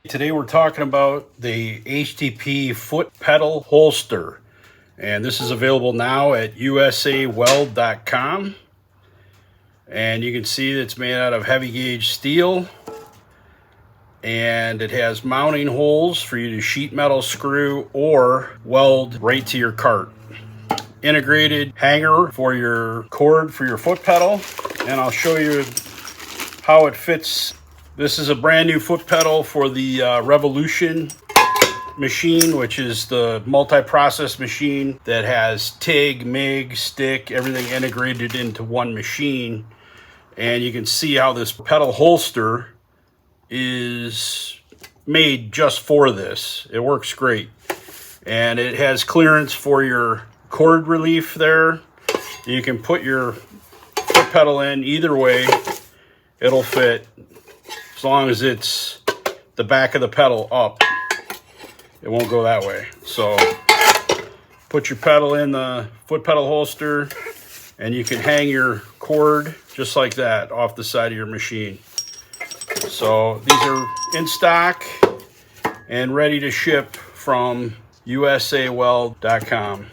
Today we're talking about the HTP Foot Pedal Holster, and this is available now at USAWeld.com. And you can see that it's made out of heavy gauge steel, and it has mounting holes for you to sheet metal screw or weld right to your cart. Integrated hanger for your cord for your foot pedal, and I'll show you how it fits. This is a brand new foot pedal for the Revolution machine, which is the multi-process machine that has TIG, MIG, stick, everything integrated into one machine. And you can see how this pedal holster is made just for this. It works great. And it has clearance for your cord relief there. You can put your foot pedal in either way. It'll fit. As long as it's the back of the pedal up, it won't go that way. So put your pedal in the foot pedal holster, and you can hang your cord just like that off the side of your machine. So these are in stock and ready to ship from USAWeld.com.